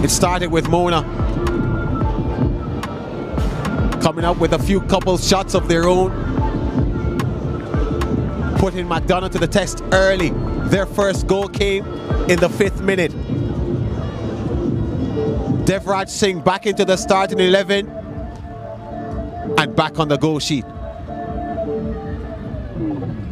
It started with Mona coming up with a few couple shots of their own, putting McDonough to the test early. Their first goal came in the 5th minute. Devraj Singh back into the starting 11 and back on the goal sheet.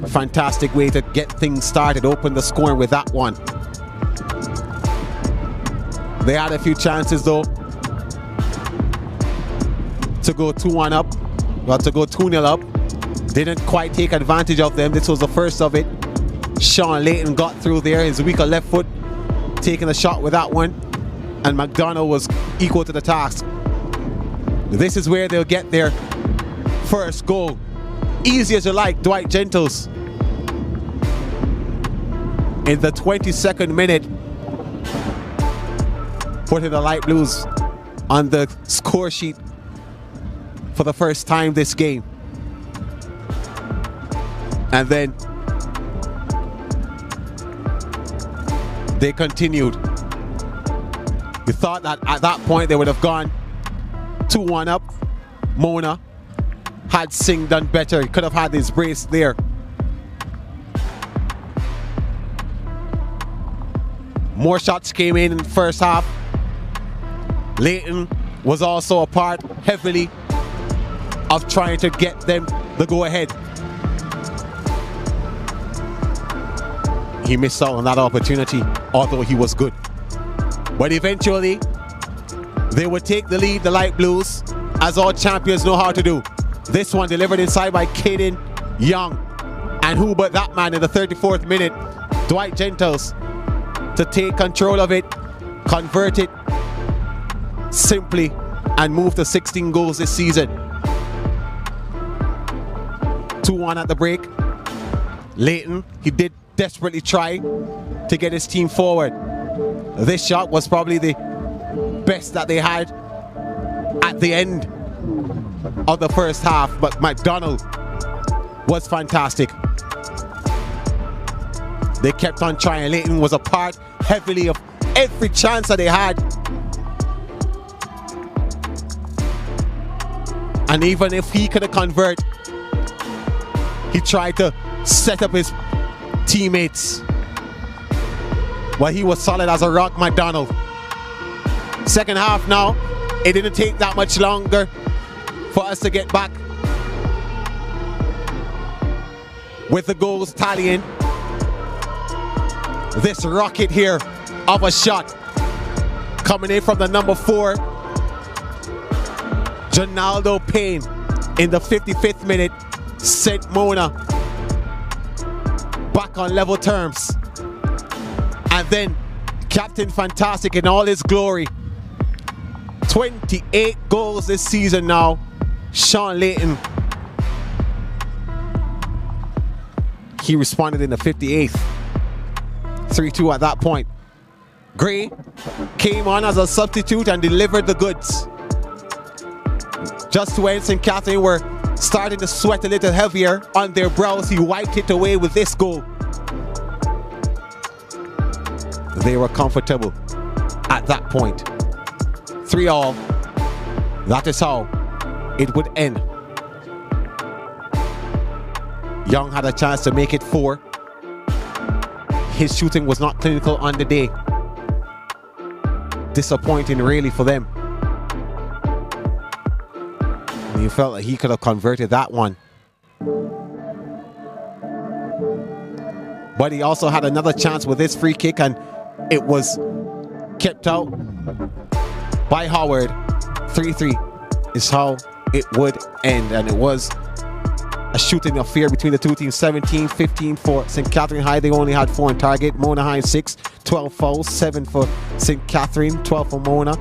A fantastic way to get things started, open the scoring with that one. They had a few chances though to go 2-1 up, well, to go 2-0 up. Didn't quite take advantage of them. This was the first of it. Sean Layton got through there, his weaker left foot, taking a shot with that one, and McDonough was equal to the task. This is where they'll get their first goal. Easy as you like, Dwight Gentles. In the 22nd minute, putting the Light Blues on the score sheet for the first time this game. And then they continued. We thought that at that point they would have gone 2-1 up. Mona, had Singh done better, he could have had his brace there. More shots came in the first half. Layton was also a part heavily of trying to get them the go ahead. He missed out on that opportunity, although he was good. But eventually, they would take the lead, the Light Blues, as all champions know how to do. This one delivered inside by Caden Young. And who but that man in the 34th minute, Dwight Gentles, to take control of it, convert it simply, and move to 16 goals this season. 2-1 at the break. Layton, he did desperately try to get his team forward. This shot was probably the best that they had at the end of the first half, but McDonald was fantastic. They kept on trying. Layton was a part heavily of every chance that they had. And even if he couldn't convert, he tried to set up his teammates. Well, he was solid as a rock, McDonald. Second half now, it didn't take that much longer for us to get back with the goals tallying. This rocket here of a shot coming in from the number 4, Jonaldo Payne, in the 55th minute, sent Mona back on level terms. And then Captain Fantastic in all his glory. 28 goals this season now. Sean Layton. He responded in the 58th. 3-2 at that point. Gray came on as a substitute and delivered the goods. Just when St. Catherine were starting to sweat a little heavier on their brows, he wiped it away with this goal. They were comfortable at that point. 3-3. That is how it would end. Young had a chance to make it 4. His shooting was not clinical on the day. Disappointing really for them. And you felt like he could have converted that one. But he also had another chance with this free kick, and it was kept out by Howard. 3-3 is how it would end, and it was a shooting affair between the two teams. 17-15 for St. Catherine High. They only had 4 on target. Mona High 6, 12 fouls, 7 for St. Catherine, 12 for Mona.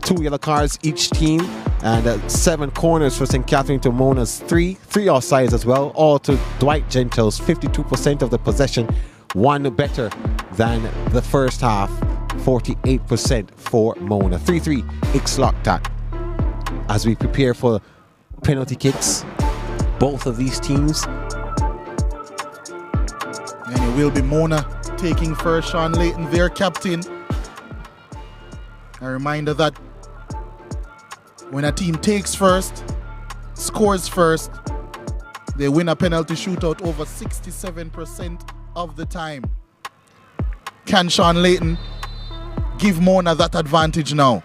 2 yellow cards each team, and 7 corners for St. Catherine to Mona's 3 offsides as well, all to Dwight Gentles. 52% of the possession, 1 better than the first half. 48% for Mona. 3-3 Ixloctat. As we prepare for penalty kicks, both of these teams. And it will be Mona taking first. Sean Layton, their captain. A reminder that when a team takes first, scores first, they win a penalty shootout over 67% of the time. Can Sean Layton give Mona that advantage now?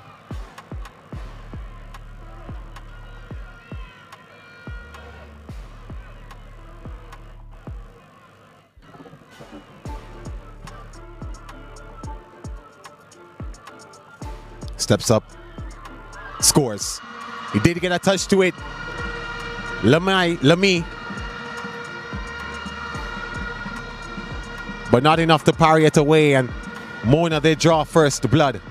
Steps up, scores. He did get a touch to it. Lamy. But not enough to parry it away, and Mona, they draw first blood.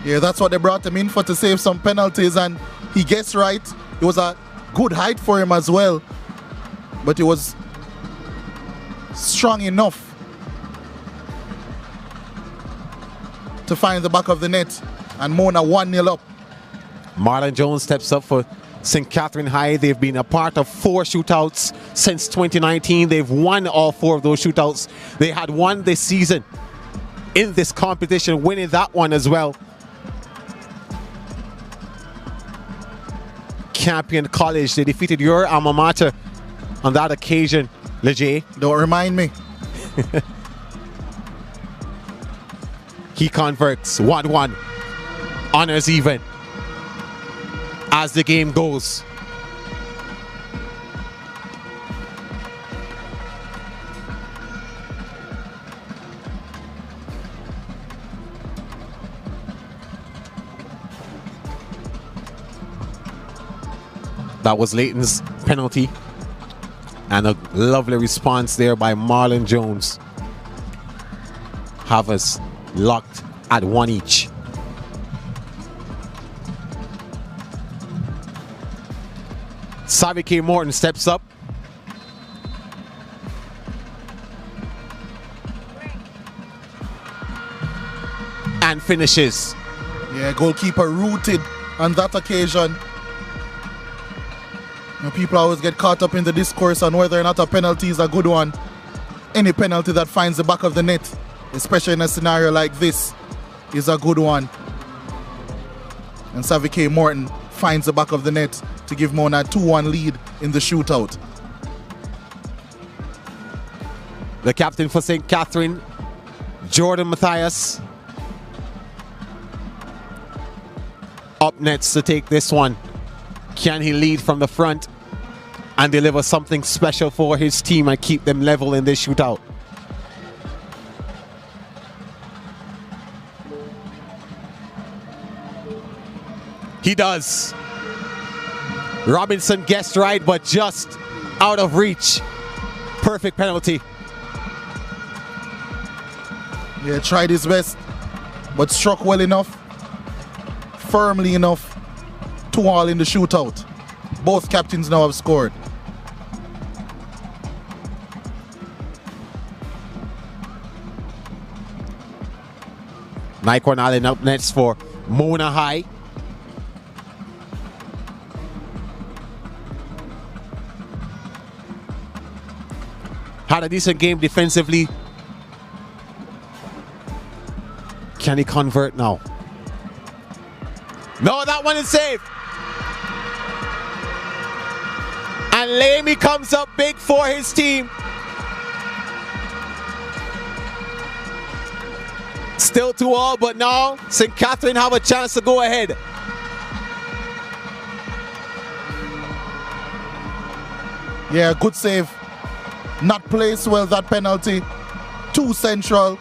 Yeah, that's what they brought him in for, to save some penalties, and he gets right. It was a good height for him as well, but it was strong enough to find the back of the net, and Mona 1-0 up. Marlon Jones steps up for St. Catherine High. They've been a part of 4 shootouts since 2019. They've won all 4 of those shootouts. They had one this season in this competition, winning that one as well. Campion College, they defeated your alma mater on that occasion, Leger. Don't remind me. He converts 1-1. Honors even as the game goes. That was Layton's penalty, and a lovely response there by Marlon Jones. Havas locked at 1 each. Savvy K. Morton steps up. And finishes. Yeah, goalkeeper rooted on that occasion. You know, people always get caught up in the discourse on whether or not a penalty is a good one. Any penalty that finds the back of the net, especially in a scenario like this, is a good one. And Savvy K. Morton finds the back of the net to give Mona a 2-1 lead in the shootout. The captain for St. Catherine, Jordan Matthias, up next to take this one. Can he lead from the front and deliver something special for his team and keep them level in this shootout? He does. Robinson guessed right, but just out of reach. Perfect penalty. Yeah, tried his best, but struck well enough, firmly enough, 2-2 in the shootout. Both captains now have scored. Nikon Allen up next for Mona High. Had a decent game defensively. Can he convert now? No, that one is safe. And Lamy comes up big for his team. Still 2-2, but now St. Catherine have a chance to go ahead. Yeah, good save. Not placed well, that penalty. Too central.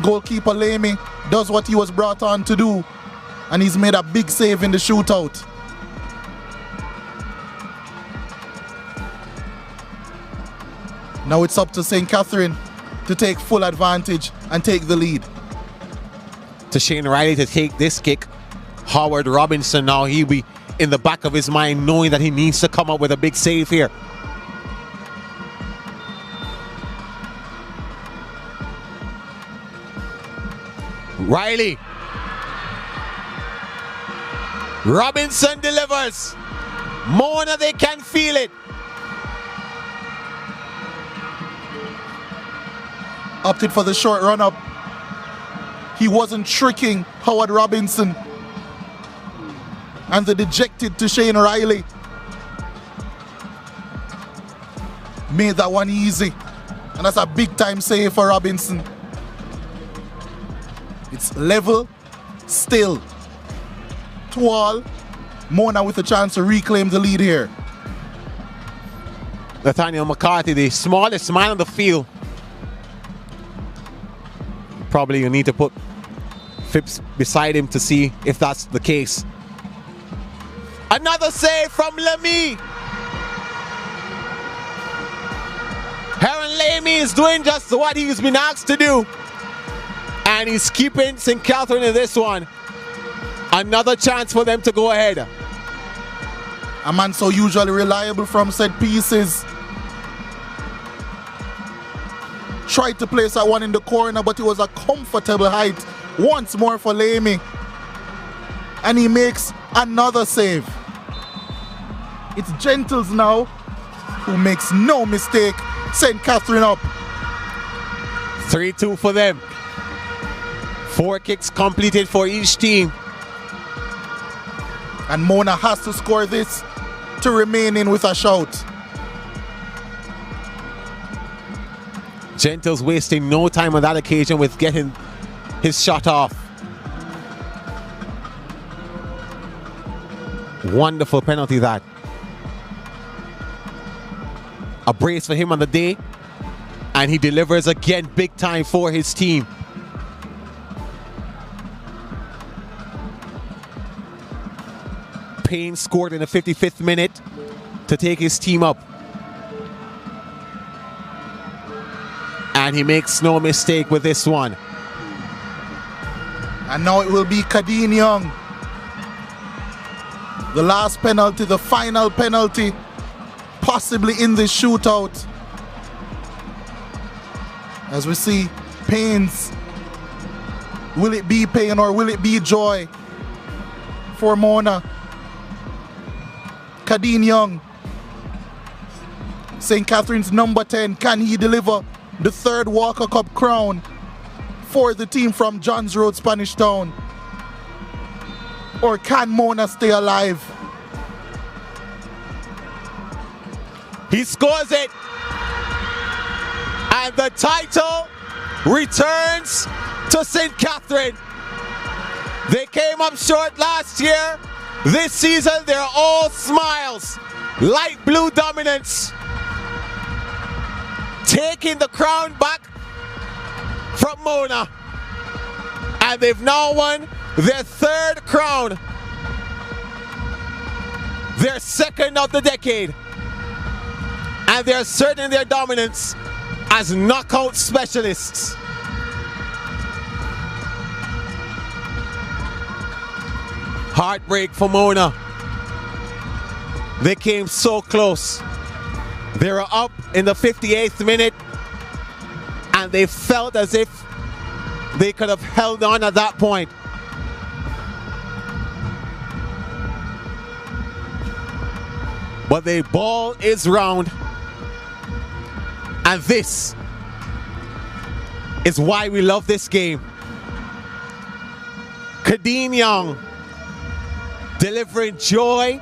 Goalkeeper Lamy does what he was brought on to do, and he's made a big save in the shootout. Now it's up to St. Catherine to take full advantage and take the lead. To Shane Riley to take this kick. Howard Robinson now, he'll be in the back of his mind knowing that he needs to come up with a big save here. Riley. Robinson delivers. Mona, they can feel it. Opted for the short run up. he wasn't tricking Howard Robinson. And the dejected Shane Riley made that one easy. And that's a big time save for Robinson. It's level, still. 2-all. Mona with a chance to reclaim the lead here. Nathaniel McCarthy, the smallest man on the field. Probably you need to put Phipps beside him to see if that's the case. Another save from Lamy. Aaron Lamy is doing just what he's been asked to do. And he's keeping St. Catherine in this one. Another chance for them to go ahead. A man so usually reliable from set pieces. Tried to place that one in the corner, but it was a comfortable height. Once more for Lamy. And he makes another save. It's Gentles now, who makes no mistake. St. Catherine up. 3-2 for them. 4 kicks completed for each team. And Mona has to score this to remain in with a shout. Gentles wasting no time on that occasion with getting his shot off. Wonderful penalty that. A brace for him on the day, and he delivers again big time for his team. Payne scored in the 55th minute to take his team up. And he makes no mistake with this one. And now it will be Kadeen Young. The last penalty, the final penalty, possibly in this shootout. As we see Payne's. Will it be Payne or will it be joy for Mona? Kadeen Young, St. Catherine's number 10, can he deliver the 3rd Walker Cup crown for the team from Johns Road, Spanish Town? Or can Mona stay alive? He scores it, and the title returns to St. Catherine. They came up short last year. This season, they're all smiles. Light blue dominance. Taking the crown back from Mona. And they've now won their 3rd crown. Their 2nd of the decade. And they're asserting their dominance as knockout specialists. Heartbreak for Mona. They came so close. They were up in the 58th minute and they felt as if they could have held on at that point. But the ball is round, and this is why we love this game. Kadeen Young delivering joy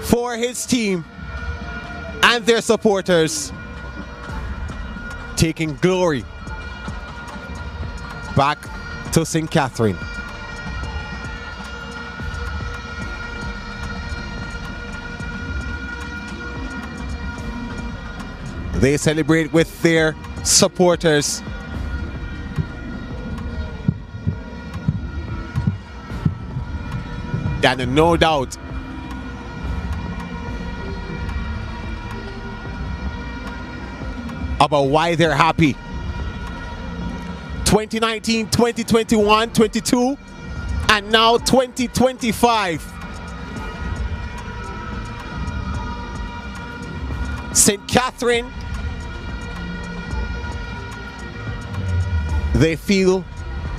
for his team and their supporters, taking glory back to St. Catherine. They celebrate with their supporters. And no doubt, about why they're happy. 2019, 2021, 22, and now 2025. St. Catherine, they feel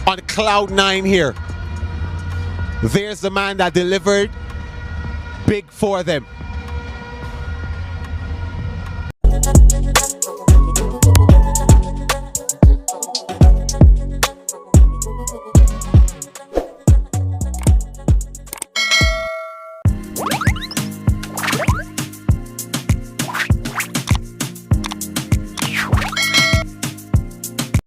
on cloud 9 here. There's the man that delivered big for them.